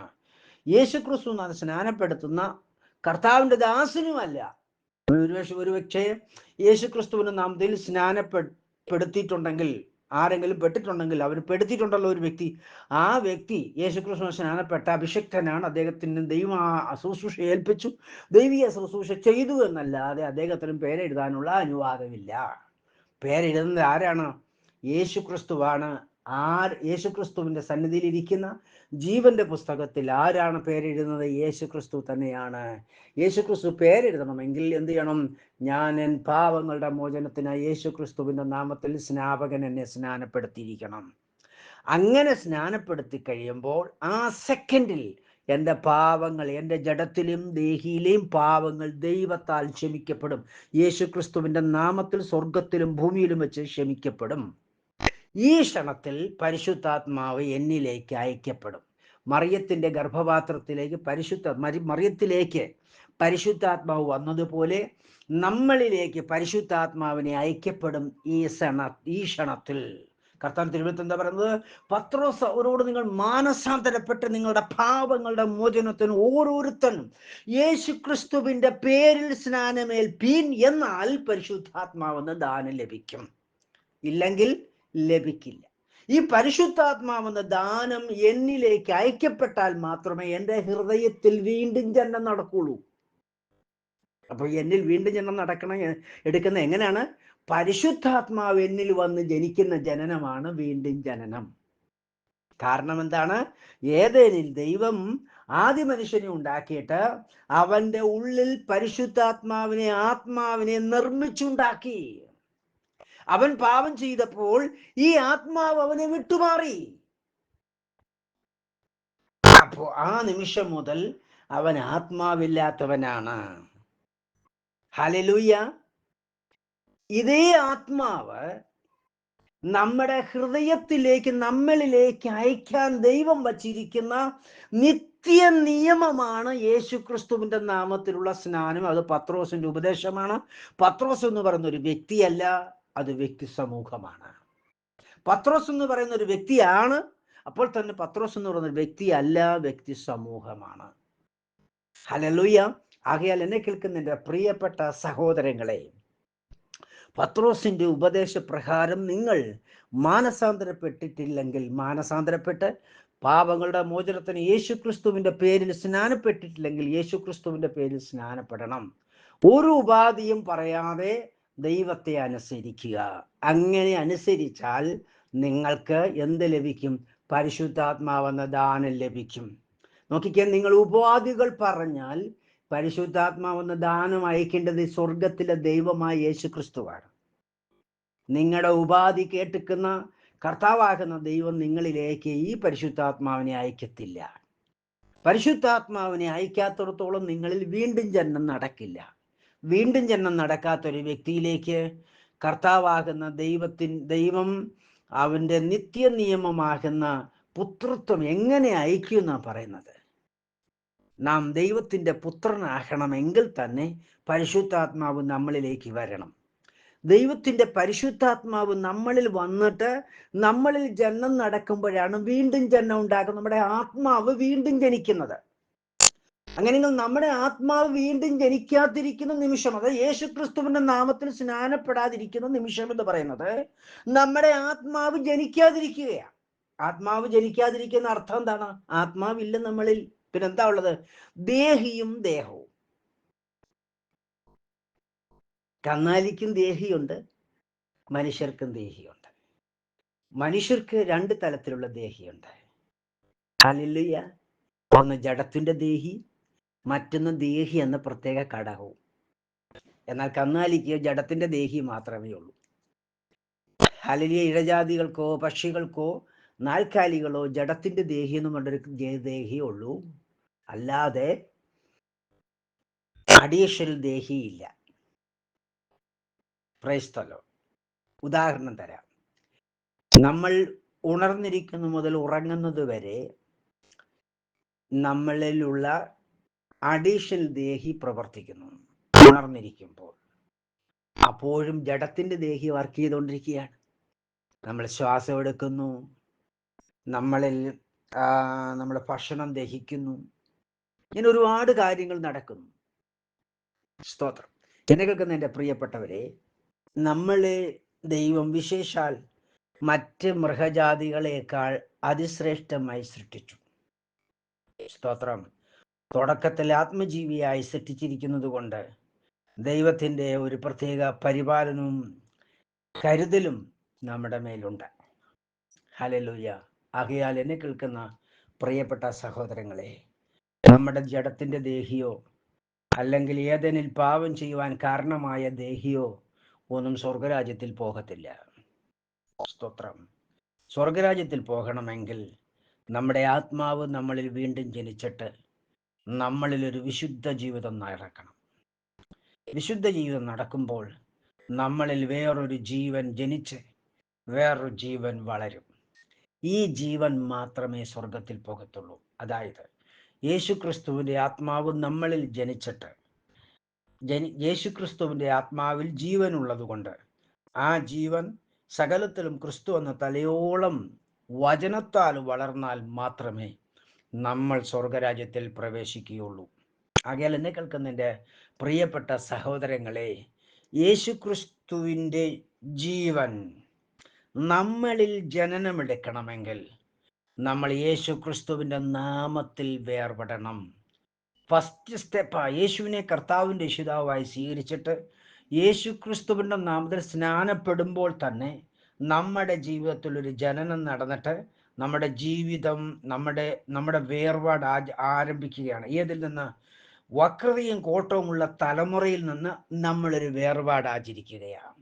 യേശു ക്രിസ്തു സ്നാനപ്പെടുത്തുന്ന കർത്താവിന്റെ ദാസനുമല്ല. ഒരുപക്ഷെ യേശു ക്രിസ്തുവിന്റെ നാമത്തിൽ സ്നാനപ്പെടുത്തിയിട്ടുണ്ടെങ്കിൽ, ആരെങ്കിലും പെട്ടിട്ടുണ്ടെങ്കിൽ, അവർ പെടുത്തിയിട്ടുണ്ടല്ലോ ഒരു വ്യക്തി, ആ വ്യക്തി യേശുക്രിസ്തു സ്നാനപ്പെട്ട അഭിഷിക്തനാണ്. അദ്ദേഹത്തിന് ദൈവം ശുശ്രൂഷ ഏൽപ്പിച്ചു, ദൈവീയ ശുശ്രൂഷ ചെയ്തു എന്നല്ലാതെ അദ്ദേഹത്തിനും പേരെഴുതാനുള്ള അനുവാദമില്ല. പേരെഴുതുന്നത് ആരാണ്? യേശുക്രിസ്തുവാണ്. യേശുക്രിസ്തുവിന്റെ സന്നിധിയിൽ ഇരിക്കുന്ന ജീവന്റെ പുസ്തകത്തിൽ ആരാണ് പേരെഴുതുന്നത്? യേശുക്രിസ്തു തന്നെയാണ്. യേശുക്രിസ്തു പേരെഴുതണമെങ്കിൽ എന്ത് ചെയ്യണം? ഞാൻ എൻ പാവങ്ങളുടെ മോചനത്തിനായി യേശുക്രിസ്തുവിന്റെ നാമത്തിൽ സ്നാപകൻ എന്നെ സ്നാനപ്പെടുത്തിയിരിക്കണം. അങ്ങനെ സ്നാനപ്പെടുത്തി കഴിയുമ്പോൾ ആ സെക്കൻഡിൽ എൻ്റെ പാവങ്ങൾ, എൻ്റെ ജഡത്തിലും ദേഹിയിലെയും പാവങ്ങൾ ദൈവത്താൽ ക്ഷമിക്കപ്പെടും. യേശുക്രിസ്തുവിന്റെ നാമത്തിൽ സ്വർഗത്തിലും ഭൂമിയിലും വെച്ച് ക്ഷമിക്കപ്പെടും. ഈ ക്ഷണത്തിൽ പരിശുദ്ധാത്മാവ് എന്നിലേക്ക് അയക്കപ്പെടും. മറിയത്തിന്റെ ഗർഭപാത്രത്തിലേക്ക് മറിയത്തിലേക്ക് പരിശുദ്ധാത്മാവ് വന്നതുപോലെ നമ്മളിലേക്ക് പരിശുദ്ധാത്മാവിനെ അയക്കപ്പെടും ഈ ക്ഷണത്തിൽ. കർത്താവ് തിരുവനന്തപുരത്ത് എന്താ പറയുന്നത്? പത്രോസ് അവരോട് നിങ്ങൾ മാനസാന്തരപ്പെട്ട് നിങ്ങളുടെ പാപങ്ങളുടെ മോചനത്തിന് ഓരോരുത്തരും യേശു ക്രിസ്തുവിന്റെ പേരിൽ സ്നാനമേൽപ്പീൻ, എന്നാൽ പരിശുദ്ധാത്മാവെന്ന് ദാനം ലഭിക്കും, ഇല്ലെങ്കിൽ ലഭിക്കില്ല. ഈ പരിശുദ്ധാത്മാവെന്ന ദാനം എന്നിലേക്ക് അയക്കപ്പെട്ടാൽ മാത്രമേ എൻ്റെ ഹൃദയത്തിൽ വീണ്ടും ജനനം നടക്കുള്ളൂ. അപ്പൊ എന്നിൽ വീണ്ടും ജനനം എടുക്കുന്ന എങ്ങനെയാണ്? പരിശുദ്ധാത്മാവ് എന്നിൽ വന്ന് ജനിക്കുന്ന ജനനമാണ് വീണ്ടും ജനനം. കാരണം എന്താണ്? ഏദേനിൽ ദൈവം ആദ്യ മനുഷ്യനെ ഉണ്ടാക്കിയിട്ട് അവന്റെ ഉള്ളിൽ ആത്മാവിനെ നിർമ്മിച്ചുണ്ടാക്കി. അവൻ പാപം ചെയ്തപ്പോൾ ഈ ആത്മാവ് അവനെ വിട്ടുമാറി. അപ്പോ ആ നിമിഷം മുതൽ അവൻ ആത്മാവില്ലാത്തവനാണ്. ഹല്ലേലൂയ. ഇതേ ആത്മാവ് നമ്മുടെ ഹൃദയത്തിലേക്ക്, നമ്മളിലേക്ക് അയക്കാൻ ദൈവം വച്ചിരിക്കുന്ന നിത്യ നിയമമാണ് യേശു ക്രിസ്തുവിന്റെ നാമത്തിലുള്ള സ്നാനം. അത് പത്രോസിന്റെ ഉപദേശമാണ്. പത്രോസ് എന്ന് പറയുന്ന ഒരു വ്യക്തിയല്ല, അത് വ്യക്തി സമൂഹമാണ്. പത്രോസ് എന്ന് പറയുന്ന ഒരു വ്യക്തിയാണ്, അപ്പോൾ തന്നെ പത്രോസ് എന്ന് പറയുന്ന ഒരു വ്യക്തിയല്ല, വ്യക്തി സമൂഹമാണ്. ഹല്ലേലൂയ. ആകയാൽ എന്നെ കേൾക്കുന്ന എൻ്റെ പ്രിയപ്പെട്ട സഹോദരങ്ങളെ, പത്രോസിന്റെ ഉപദേശപ്രകാരം നിങ്ങൾ മാനസാന്തരപ്പെട്ടിട്ടില്ലെങ്കിൽ, മാനസാന്തരപ്പെട്ട് പാപങ്ങളുടെ മോചനത്തിന് യേശു ക്രിസ്തുവിന്റെ പേരിൽ സ്നാനപ്പെട്ടിട്ടില്ലെങ്കിൽ യേശു ക്രിസ്തുവിന്റെ പേരിൽ സ്നാനപ്പെടണം. ഒരു ഉപാധിയും പറയാതെ ദൈവത്തെ അനുസരിക്കുക. അങ്ങനെ അനുസരിച്ചാൽ നിങ്ങൾക്ക് എന്ത് ലഭിക്കും? പരിശുദ്ധാത്മാവെന്ന ദാനം ലഭിക്കും. നോക്കിക്കാൻ, നിങ്ങൾ ഉപാധികൾ പറഞ്ഞാൽ പരിശുദ്ധാത്മാവെന്ന ദാനം അയക്കേണ്ടത് സ്വർഗത്തിലെ ദൈവമായ യേശു ക്രിസ്തുവാണ്. നിങ്ങളുടെ ഉപാധി കേട്ടിക്കുന്ന കർത്താവാകുന്ന ദൈവം നിങ്ങളിലേക്ക് ഈ പരിശുദ്ധാത്മാവിനെ അയക്കത്തില്ല. പരിശുദ്ധാത്മാവിനെ അയക്കാത്തിടത്തോളം നിങ്ങളിൽ വീണ്ടും ജനനം നടക്കില്ല. വീണ്ടും ജനനം നടക്കാത്തൊരു വ്യക്തിയിലേക്ക് കർത്താവാകുന്ന ദൈവം അവന്റെ നിത്യ നിയമമാകുന്ന പുത്രത്വം എങ്ങനെ അയക്കും എന്നാണ് പറയുന്നത്. നാം ദൈവത്തിന്റെ പുത്രനാകണമെങ്കിൽ തന്നെ പരിശുദ്ധാത്മാവ് നമ്മളിലേക്ക് വരണം. ദൈവത്തിന്റെ പരിശുദ്ധാത്മാവ് നമ്മളിൽ വന്നിട്ട് നമ്മളിൽ ജനനം നടക്കുമ്പോഴാണ് വീണ്ടും ജനനം ഉണ്ടാകുന്നത്, നമ്മുടെ ആത്മാവ് വീണ്ടും ജനിക്കുന്നത്. അങ്ങനെയെങ്കിൽ നമ്മുടെ ആത്മാവ് വീണ്ടും ജനിക്കാതിരിക്കുന്ന നിമിഷം, അത് യേശു ക്രിസ്തുവിന്റെ നാമത്തിൽ സ്നാനപ്പെടാതിരിക്കുന്ന നിമിഷം എന്ന് പറയുന്നത് നമ്മുടെ ആത്മാവ് ജനിക്കാതിരിക്കുകയാണ്. ആത്മാവ് ജനിക്കാതിരിക്കുന്ന അർത്ഥം എന്താണ്? ആത്മാവില്ല നമ്മളിൽ. പിന്നെന്താ ഉള്ളത്? ദേഹിയും ദേഹവും. കന്നാലിക്കും ദേഹിയുണ്ട്, മനുഷ്യർക്കും ദേഹിയുണ്ട്. മനുഷ്യർക്ക് രണ്ട് തലത്തിലുള്ള ദേഹിയുണ്ട്. ഹല്ലേലൂയ. ഒന്ന് ജഡത്തിന്റെ ദേഹി, മറ്റൊന്ന് ദേഹി എന്ന പ്രത്യേക ഘടകവും. എന്നാൽ കന്നാലിക്ക് ജഡത്തിന്റെ ദേഹി മാത്രമേ ഉള്ളൂ. ഹല്ലേലൂയ. ഇഴജാതികൾക്കോ പക്ഷികൾക്കോ നാൽക്കാലികളോ ജഡത്തിന്റെ ദേഹി എന്ന് പറഞ്ഞൊരു ദേഹിയേ ഉള്ളൂ, അല്ലാതെ അഡീഷണൽ ദേഹിയില്ല. Praise the Lord. ഉദാഹരണം തരാം. നമ്മൾ ഉണർന്നിരിക്കുന്നു മുതൽ ഉറങ്ങുന്നത് വരെ നമ്മളിലുള്ള അഡീഷണൽ ദേഹി പ്രവർത്തിക്കുന്നു. ഉണർന്നിരിക്കുമ്പോൾ അപ്പോഴും ജഡത്തിന്റെ ദേഹി വർക്ക് ചെയ്തുകൊണ്ടിരിക്കുകയാണ്. നമ്മൾ ശ്വാസം എടുക്കുന്നു, നമ്മൾ ഭക്ഷണം ദഹിക്കുന്നു, ഇങ്ങനെ ഒരുപാട് കാര്യങ്ങൾ നടക്കുന്നു. സ്തോത്രം. എന്നെ കേൾക്കുന്ന എൻ്റെ പ്രിയപ്പെട്ടവരെ, നമ്മളെ ദൈവം വിശേഷാൽ മറ്റ് മൃഗജാതികളെക്കാൾ അതിശ്രേഷ്ഠമായി സൃഷ്ടിച്ചു. സ്തോത്രം. തുടക്കത്തിൽ ആത്മജീവിയായി സൃഷ്ടിച്ചിരിക്കുന്നത് കൊണ്ട് ദൈവത്തിൻ്റെ ഒരു പ്രത്യേക പരിപാലനവും കരുതലും നമ്മുടെ മേലുണ്ട്. ഹല്ലേലൂയ. ആകയാൽ എന്നെ കേൾക്കുന്ന പ്രിയപ്പെട്ട സഹോദരങ്ങളെ, നമ്മുടെ ജഡത്തിന്റെ ദേഹിയോ അല്ലെങ്കിൽ ഏതെനിൽ പാപം ചെയ്യുവാൻ കാരണമായ ദേഹിയോ ഒന്നും സ്വർഗരാജ്യത്തിൽ പോകത്തില്ല. സ്തോത്രം. സ്വർഗരാജ്യത്തിൽ പോകണമെങ്കിൽ നമ്മുടെ ആത്മാവ് നമ്മളിൽ വീണ്ടും ജനിച്ചിട്ട് നമ്മളിൽ ഒരു വിശുദ്ധ ജീവിതം നടക്കണം. വിശുദ്ധ ജീവിതം നടക്കുമ്പോൾ നമ്മളിൽ വേറൊരു ജീവൻ ജനിച്ച് വേറൊരു ജീവൻ വളരും. ഈ ജീവൻ മാത്രമേ സ്വർഗത്തിൽ പോകത്തുള്ളൂ. അതായത് യേശുക്രിസ്തുവിൻ്റെ ആത്മാവ് നമ്മളിൽ ജനിച്ചിട്ട് യേശുക്രിസ്തുവിൻ്റെ ആത്മാവിൽ ജീവനുള്ളത് കൊണ്ട് ആ ജീവൻ സകലത്തിലും ക്രിസ്തു എന്ന തലയോളം വചനത്താൽ വളർന്നാൽ മാത്രമേ നമ്മൾ സ്വർഗരാജ്യത്തിൽ പ്രവേശിക്കുകയുള്ളൂ. ആകയാൽ എന്നെ കേൾക്കുന്നതിൻ്റെ പ്രിയപ്പെട്ട സഹോദരങ്ങളെ, യേശുക്രിസ്തുവിൻ്റെ ജീവൻ നമ്മളിൽ ജനനമെടുക്കണമെങ്കിൽ നമ്മൾ യേശുക്രിസ്തുവിൻ്റെ നാമത്തിൽ വേർപെടണം. ഫസ്റ്റ് സ്റ്റെപ്പ് യേശുവിനെ കർത്താവിൻ്റെ രക്ഷിതാവായി സ്വീകരിച്ചിട്ട് യേശുക്രിസ്തുവിൻ്റെ നാമത്തിൽ സ്നാനപ്പെടുമ്പോൾ തന്നെ നമ്മുടെ ജീവിതത്തിൽ ഒരു ജനനം നടന്നിട്ട് നമ്മുടെ ജീവിതം നമ്മുടെ വേർപാട് ആരംഭിക്കുകയാണ്. ഏതിൽ നിന്ന്? വക്രതയും കോട്ടവുമുള്ള തലമുറയിൽ നിന്ന് നമ്മളൊരു വേർപാട് ആചരിക്കുകയാണ്.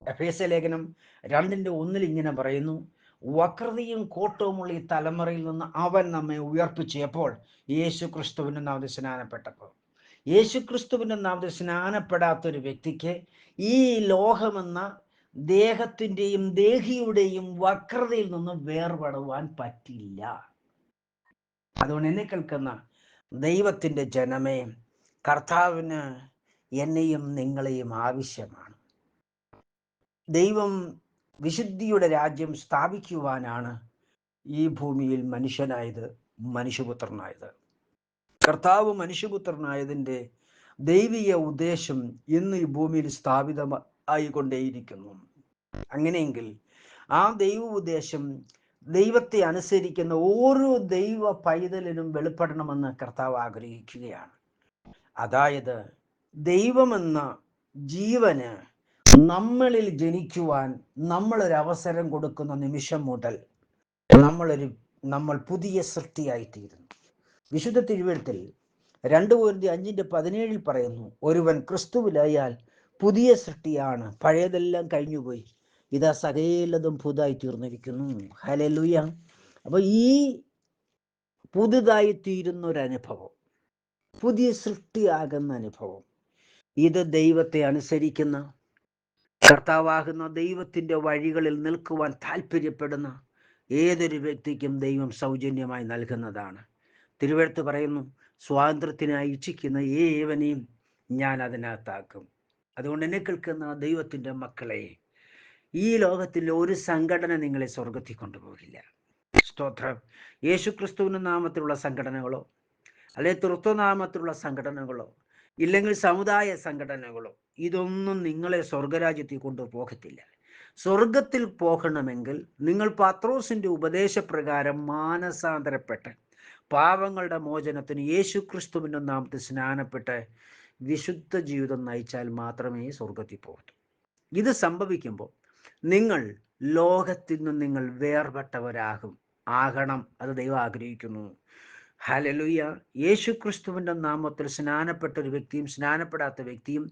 എഫേസ്യ ലേഖനം 2:1 ഇങ്ങനെ പറയുന്നു, വക്രതയും കോട്ടവുമുള്ള ഈ തലമുറയിൽ നിന്ന് അവൻ നമ്മെ ഉയർപ്പിച്ചപ്പോൾ യേശുക്രിസ്തുവിൻ്റെ നാമത്തിൽ സ്നാനപ്പെട്ടപ്പോൾ. യേശുക്രിസ്തുവിൻ്റെ നാമത്തിൽ സ്നാനപ്പെടാത്തൊരു വ്യക്തിക്ക് ഈ ലോകമെന്ന ദേഹത്തിൻ്റെയും ദേഹിയുടെയും വക്രതയിൽ നിന്ന് വേർപെടുവാൻ പറ്റില്ല. അതുകൊണ്ട് എന്നെ കേൾക്കുന്ന ദൈവത്തിൻ്റെ ജനമേ, കർത്താവിന് എന്നെയും നിങ്ങളെയും ആവശ്യമാണ്. ദൈവം വിശുദ്ധിയുടെ രാജ്യം സ്ഥാപിക്കുവാനാണ് ഈ ഭൂമിയിൽ മനുഷ്യപുത്രനായത്. കർത്താവ് മനുഷ്യപുത്രനായതിൻ്റെ ദൈവിക ഉദ്ദേശം ഇന്ന് ഈ ഭൂമിയിൽ സ്ഥാപിതമായിക്കൊണ്ടേയിരിക്കുന്നു. അങ്ങനെയെങ്കിൽ ആ ദൈവ ഉദ്ദേശം ദൈവത്തെ അനുസരിക്കുന്ന ഓരോ ദൈവ പൈതലിനും വെളിപ്പെടണമെന്ന് കർത്താവ് ആഗ്രഹിക്കുകയാണ്. അതായത് ദൈവമെന്ന ജീവന് നമ്മളിൽ ജനിക്കുവാൻ നമ്മളൊരവസരം കൊടുക്കുന്ന നിമിഷം മുതൽ നമ്മൾ പുതിയ സൃഷ്ടിയായിത്തീരുന്നു. വിശുദ്ധ തിരുവെഴുത്തിൽ 2 Corinthians 5:17 പറയുന്നു, ഒരുവൻ ക്രിസ്തുവിലായാൽ പുതിയ സൃഷ്ടിയാണ്, പഴയതെല്ലാം കഴിഞ്ഞുപോയി, ഇതാ സകലതും പുതുതായി തീർന്നിരിക്കുന്നു. ഹല്ലേലൂയ. അപ്പോൾ ഈ പുതുതായി തീരുന്നൊരനുഭവം, പുതിയ സൃഷ്ടിയാകുന്ന അനുഭവം, ഇത് ദൈവത്തെ അനുസരിക്കുന്ന, കർത്താവാകുന്ന ദൈവത്തിൻ്റെ വഴികളിൽ നിൽക്കുവാൻ താല്പര്യപ്പെടുന്ന ഏതൊരു വ്യക്തിക്കും ദൈവം സൗജന്യമായി നൽകുന്നതാണ്. തിരുവെഴുത്ത് പറയുന്നു, സ്വാതന്ത്ര്യത്തിനായി ഇച്ഛിക്കുന്ന ഏവനെയും ഞാൻ അതിനകത്താക്കും. അതുകൊണ്ട് എന്നെ കേൾക്കുന്ന ദൈവത്തിൻ്റെ മക്കളെ, ഈ ലോകത്തിൽ ഒരു സംഘടന നിങ്ങളെ സ്വർഗത്തിൽ കൊണ്ടുപോകില്ല. സ്തോത്രം. യേശുക്രിസ്തുവിൻ്റെ നാമത്തിലുള്ള സംഘടനകളോ അല്ലെങ്കിൽ തൃത്വനാമത്തിലുള്ള സംഘടനകളോ ഇല്ലെങ്കിൽ സമുദായ സംഘടനകളോ ഇതൊന്നും നിങ്ങളെ സ്വർഗരാജ്യത്തിൽ കൊണ്ടുപോകത്തില്ല. സ്വർഗത്തിൽ പോകണമെങ്കിൽ നിങ്ങൾ പത്രോസിൻ്റെ ഉപദേശപ്രകാരം മാനസാന്തരപ്പെട്ട് പാപങ്ങളുടെ മോചനത്തിന് യേശുക്രിസ്തുവിൻ്റെ നാമത്തിൽ സ്നാനപ്പെട്ട് വിശുദ്ധ ജീവിതം നയിച്ചാൽ മാത്രമേ സ്വർഗത്തിൽ പോകൂ. ഇത് സംഭവിക്കുമ്പോൾ നിങ്ങൾ ലോകത്തിൽ നിന്ന് നിങ്ങൾ ആകണം. അത് ദൈവം ആഗ്രഹിക്കുന്നു. ഹല്ലേലൂയ. യേശുക്രിസ്തുവിൻ്റെ നാമത്തിൽ സ്നാനപ്പെട്ട ഒരു വ്യക്തിയും സ്നാനപ്പെടാത്ത വ്യക്തിയും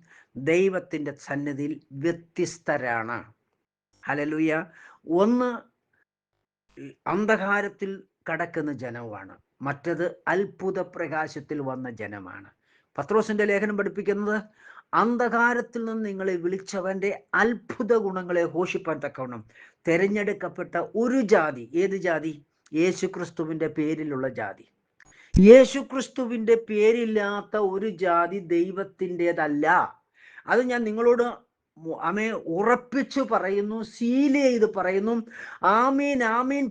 ദൈവത്തിൻ്റെ സന്നിധിയിൽ വ്യത്യസ്തരാണ്. ഹല്ലേലൂയ. ഒന്ന് അന്ധകാരത്തിൽ കടക്കുന്ന ജനമാണ്, മറ്റത് അത്ഭുത പ്രകാശത്തിൽ വന്ന ജനമാണ്. പത്രോസിന്റെ ലേഖനം പഠിപ്പിക്കുന്നത് അന്ധകാരത്തിൽ നിന്ന് നിങ്ങളെ വിളിച്ചവന്റെ അത്ഭുത ഗുണങ്ങളെ ഘോഷിപ്പാൻ തക്കവണ്ണം തിരഞ്ഞെടുക്കപ്പെട്ട ഒരു ജാതി. ഏത് ജാതി? യേശുക്രിസ്തുവിന്റെ പേരിലുള്ള ജാതി. യേശുക്രിസ്തുവിന്റെ പേരില്ലാത്ത ഒരു ജാതി ദൈവത്തിൻ്റെതല്ല. അത് ഞാൻ നിങ്ങളോട് ഉറപ്പിച്ചു പറയുന്നു, സീൽ ചെയ്ത് പറയുന്നു, ആമീൻ ആമീൻ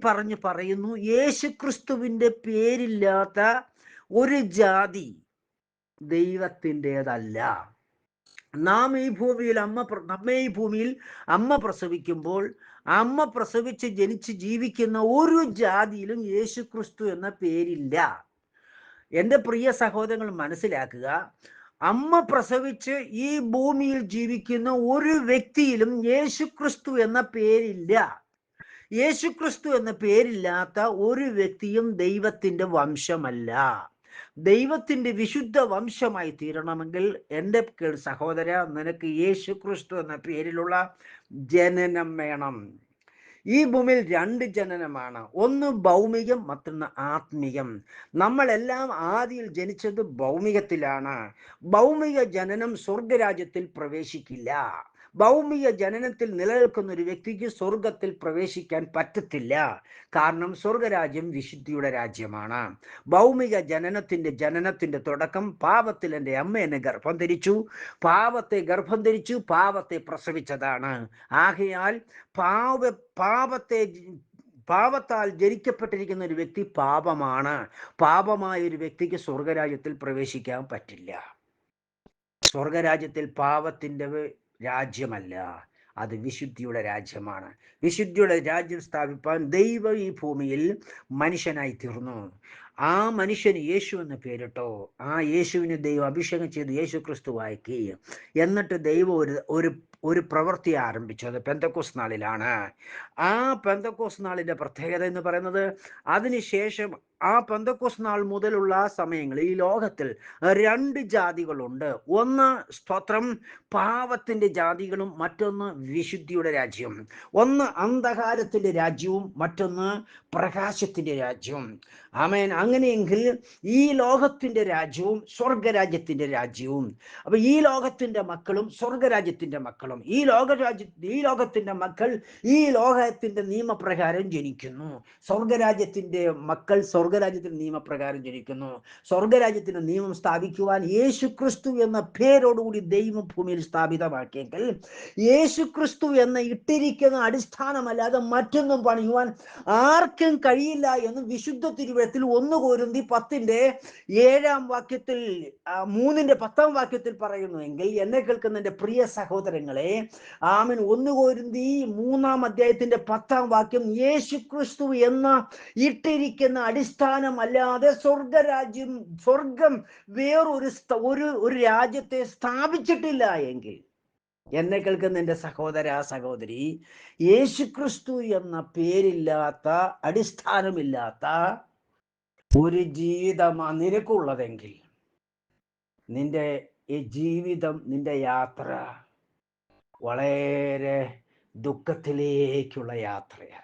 പറയുന്നു. യേശുക്രിസ്തുവിന്റെ പേരില്ലാത്ത ഒരു ജാതി ദൈവത്തിൻ്റെതല്ല. നമ്മെ ഈ ഭൂമിയിൽ അമ്മ പ്രസവിക്കുമ്പോൾ അമ്മ പ്രസവിച്ച് ജനിച്ച് ജീവിക്കുന്ന ഒരു ജാതിയിലും യേശുക്രിസ്തു എന്ന പേരില്ല. എൻ്റെ പ്രിയ സഹോദരങ്ങൾ മനസ്സിലാക്കുക, അമ്മ പ്രസവിച്ച് ഈ ഭൂമിയിൽ ജീവിക്കുന്ന ഒരു വ്യക്തിയിലും യേശുക്രിസ്തു എന്ന പേരില്ല. യേശുക്രിസ്തു എന്ന പേരില്ലാത്ത ഒരു വ്യക്തിയും ദൈവത്തിൻ്റെ വംശമല്ല. ദൈവത്തിൻ്റെ വിശുദ്ധ വംശമായി തീരണമെങ്കിൽ എൻ്റെ സഹോദര, നിനക്ക് യേശുക്രിസ്തു എന്ന പേരിലുള്ള ജനനം വേണം. ഈ ഭൂമിയിൽ 2 ജനനമാണ്, ഒന്ന് ഭൗമികം, മറ്റൊന്ന് ആത്മീയം. നമ്മളെല്ലാം ആദിയിൽ ജനിച്ചത് ഭൗമികത്തിലാണ്. ഭൗമിക ജനനം സ്വർഗരാജ്യത്തിൽ പ്രവേശിക്കില്ല. ഭൗമിക ജനനത്തിൽ നിലനിൽക്കുന്ന ഒരു വ്യക്തിക്ക് സ്വർഗത്തിൽ പ്രവേശിക്കാൻ പറ്റത്തില്ല. കാരണം സ്വർഗരാജ്യം വിശുദ്ധിയുടെ രാജ്യമാണ്. ഭൗമിക ജനനത്തിന്റെ തുടക്കം പാപത്തിൽ എൻ്റെ അമ്മ എന്നെ ഗർഭം ധരിച്ചു, പാപത്തെ പ്രസവിച്ചതാണ്. ആകയാൽ പാപത്താൽ ജനിക്കപ്പെട്ടിരിക്കുന്ന ഒരു വ്യക്തി പാപമാണ്. പാപമായ ഒരു വ്യക്തിക്ക് സ്വർഗരാജ്യത്തിൽ പ്രവേശിക്കാൻ പറ്റില്ല. സ്വർഗരാജ്യത്തിൽ പാപത്തിൻ്റെ രാജ്യമല്ല, അത് വിശുദ്ധിയുടെ രാജ്യമാണ്. വിശുദ്ധിയുടെ രാജ്യം സ്ഥാപിപ്പാൻ ദൈവം ഈ ഭൂമിയിൽ മനുഷ്യനായി തീർന്നു. ആ മനുഷ്യന് യേശു എന്ന് പേരിട്ടോ. ആ യേശുവിനെ ദൈവം അഭിഷേകം ചെയ്ത് യേശു ക്രിസ്തുവാക്കി. എന്നിട്ട് ദൈവം ഒരു പ്രവൃത്തി ആരംഭിച്ചു. അത് പെന്തക്കോസ്ത് നാളിലാണ്. ആ പെന്തക്കോസ്ത് നാളിൻ്റെ പ്രത്യേകത എന്ന് പറയുന്നത്, അതിനുശേഷം ആ പെന്തക്കോസ്ത് നാൾ മുതലുള്ള സമയങ്ങളിൽ ഈ ലോകത്തിൽ 2 ജാതികളുണ്ട്. ഒന്ന് സ്തോത്രം പാപത്തിന്റെ ജാതികളും, മറ്റൊന്ന് വിശുദ്ധിയുടെ രാജ്യം. ഒന്ന് അന്ധകാരത്തിന്റെ രാജ്യവും, മറ്റൊന്ന് പ്രകാശത്തിന്റെ രാജ്യവും. ആമേൻ. അങ്ങനെയെങ്കിൽ ഈ ലോകത്തിന്റെ രാജ്യവും സ്വർഗരാജ്യത്തിന്റെ രാജ്യവും. അപ്പൊ ഈ ലോകത്തിന്റെ മക്കളും സ്വർഗരാജ്യത്തിന്റെ മക്കളും. ഈ ലോകത്തിന്റെ മക്കൾ ഈ ലോകത്തിന്റെ നിയമപ്രകാരം ജനിക്കുന്നു. സ്വർഗരാജ്യത്തിന്റെ മക്കൾ സ്വർഗരാജ്യത്തിന്റെ നിയമപ്രകാരം ജനിക്കുന്നു. സ്വർഗരാജ്യത്തിന്റെ നിയമം സ്ഥാപിക്കുവാൻ യേശു ക്രിസ്തു എന്ന പേരോടുകൂടി ദൈവം ഭൂമിയിൽ സ്ഥാപിതമാക്കിയെങ്കിൽ, യേശു ക്രിസ്തു എന്ന ഇട്ടിരിക്കുന്ന അടിസ്ഥാനമല്ലാതെ മറ്റൊന്നും പണിയുവാൻ ആർക്കും കഴിയില്ല എന്ന് വിശുദ്ധ തിരുവചനത്തിൽ 1 കൊരിന്തി 10:7 3:10 പറയുന്നു. എങ്കിൽ എന്നെ കേൾക്കുന്ന എൻ്റെ പ്രിയ സഹോദരങ്ങളെ, ആമേൻ, 1 കൊരിന്തി 3:10 യേശു ക്രിസ്തു എന്ന ഇട്ടിരിക്കുന്ന അടിസ്ഥാനമല്ലാതെ സ്വർഗം വേറൊരു രാജ്യത്തെ സ്ഥാപിച്ചിട്ടില്ല. എങ്കിൽ എന്നെ കേൾക്കുന്ന എൻ്റെ സഹോദര സഹോദരി, യേശുക്രിസ്തു എന്ന പേരില്ലാത്ത, അടിസ്ഥാനമില്ലാത്ത ഒരു ജീവിതമാണ് നിനക്കുള്ളതെങ്കിൽ, നിന്റെ ഈ ജീവിതം, നിന്റെ യാത്ര വളരെ ദുഃഖത്തിലേക്കുള്ള യാത്രയാണ്.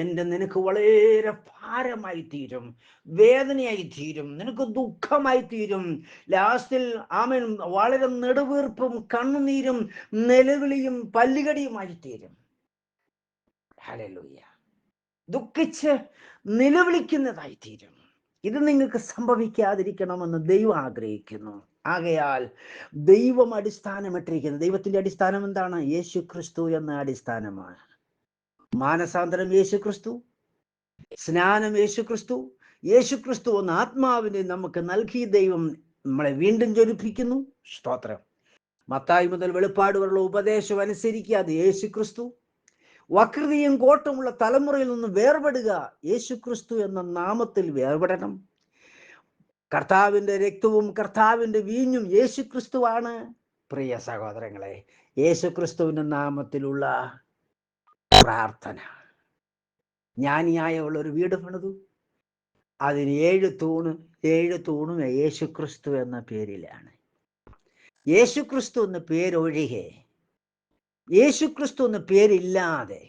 എൻ്റെ നിനക്ക് വളരെ ഭാരമായി തീരും, വേദനയായി തീരും, നിനക്ക് ദുഃഖമായി തീരും. ലാസ്റ്റിൽ ആമേൻ വളരെ നെടുവീർപ്പും കണ്ണുനീരും നിലവിളിയും പല്ലുകടിയുമായി തീരും. ഹല്ലേലൂയ. ദുഃഖിച്ച് നിലവിളിക്കുന്നതായി തീരും. ഇത് നിങ്ങൾക്ക് സംഭവിക്കാതിരിക്കണമെന്ന് ദൈവം ആഗ്രഹിക്കുന്നു. ആകയാൽ ദൈവം അടിസ്ഥാനമിട്ടിരിക്കുന്നത്, ദൈവത്തിന്റെ അടിസ്ഥാനം എന്താണ്? യേശു ക്രിസ്തു എന്ന അടിസ്ഥാനമാണ്. മാനസാന്തരം യേശു ക്രിസ്തു, സ്നാനം യേശു ക്രിസ്തു. യേശു ക്രിസ്തു എന്ന ആത്മാവിനെ നമുക്ക് നൽകി ദൈവം നമ്മളെ വീണ്ടും ജ്വലിപ്പിക്കുന്നു. സ്തോത്രം. മത്തായി മുതൽ വെളിപ്പാട് വരെയുള്ള ഉപദേശം അനുസരിക്കാതെ യേശു ക്രിസ്തു. വക്രതയും കോട്ടമുള്ള തലമുറയിൽ നിന്ന് വേർപെടുക. യേശു ക്രിസ്തു എന്ന നാമത്തിൽ വേർപെടണം. കർത്താവിന്റെ രക്തവും കർത്താവിന്റെ വീഞ്ഞും യേശു ക്രിസ്തുവാണ്. പ്രിയ സഹോദരങ്ങളെ, യേശു ക്രിസ്തുവിന്റെ നാമത്തിലുള്ള പ്രാർത്ഥന. ജ്ഞാനിയായുള്ള ഒരു വീട് പണിതു, അതിന് 7 തൂണും യേശു ക്രിസ്തു എന്ന പേരിലാണ്. യേശു ക്രിസ്തു എന്ന പേരൊഴികെ, യേശു ക്രിസ്തു എന്ന പേരില്ലാതെ,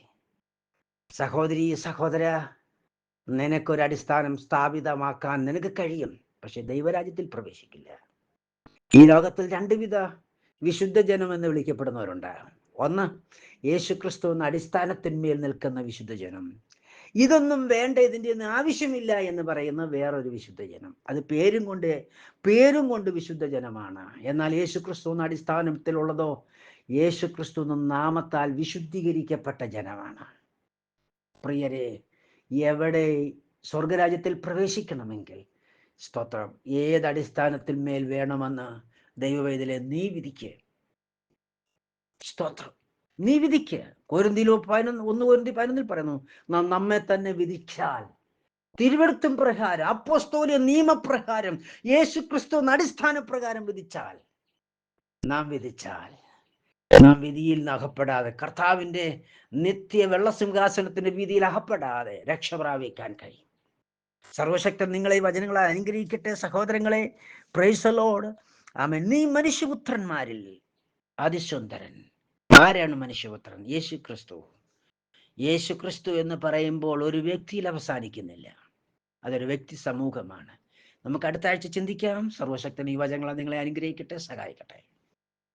സഹോദരി സഹോദര, നിനക്കൊരടിസ്ഥാനം സ്ഥാപിതമാക്കാൻ നിനക്ക് കഴിയും. പക്ഷെ ദൈവരാജ്യത്തിൽ പ്രവേശിക്കില്ല. ഈ ലോകത്തിൽ 2 വിധ വിശുദ്ധ ജനം എന്ന് വിളിക്കപ്പെടുന്നവരുണ്ട്. ഒന്ന്, യേശു ക്രിസ്തു എന്ന അടിസ്ഥാനത്തിന്മേൽ നിൽക്കുന്ന വിശുദ്ധ ജനം. ഇതൊന്നും വേണ്ട, ഇതിൻ്റെ ഒന്നും ആവശ്യമില്ല എന്ന് പറയുന്ന വേറൊരു വിശുദ്ധ ജനം. അത് പേരും കൊണ്ട് വിശുദ്ധ ജനമാണ്. എന്നാൽ യേശു ക്രിസ്തു എന്ന അടിസ്ഥാനത്തിലുള്ളതോ യേശു ക്രിസ്തു എന്ന നാമത്താൽ വിശുദ്ധീകരിക്കപ്പെട്ട ജനമാണ്. പ്രിയരെ, എവിടെ സ്വർഗരാജ്യത്തിൽ പ്രവേശിക്കണമെങ്കിൽ, സ്തോത്രം, ഏതടിസ്ഥാനത്തിൽ മേൽ വേണമെന്ന് ദൈവവേദനയെ നീ വിധിക്കുക. സ്തോത്രം, നീ വിധിക്കുക. 1 കൊരിന്തി 11 പറയുന്നു, നാം നമ്മെ തന്നെ വിധിച്ചാൽ, തിരുവെഴുത്തും പ്രകാരം, അപ്പോസ്തോലിക നിയമപ്രകാരം, യേശു ക്രിസ്തു അടിസ്ഥാന പ്രകാരം നാം വിധിയിൽ അകപ്പെടാതെ, കർത്താവിന്റെ നിത്യ വെള്ളസിംഹാസനത്തിന്റെ വിധിയിൽ അകപ്പെടാതെ രക്ഷ പ്രാപിക്കാൻ കഴിയും. സർവശക്തൻ നിങ്ങളെ വചനങ്ങളെ അനുഗ്രഹിക്കട്ടെ. സഹോദരങ്ങളെ, പ്രൈസ് ദി ലോർഡ്. ആമേൻ. നീ മനുഷ്യപുത്രന്മാരിൽ അതിസുന്ദരൻ. ആരാണ് മനുഷ്യപുത്രൻ? യേശു ക്രിസ്തു. യേശു ക്രിസ്തു എന്ന് പറയുമ്പോൾ ഒരു വ്യക്തിയിൽ അവസാനിക്കുന്നില്ല, അതൊരു വ്യക്തി സമൂഹമാണ്. നമുക്ക് അടുത്ത ആഴ്ച ചിന്തിക്കാം. സർവശക്തൻ ഈ വചനങ്ങളെ നിങ്ങളെ അനുഗ്രഹിക്കട്ടെ, സഹായിക്കട്ടെ.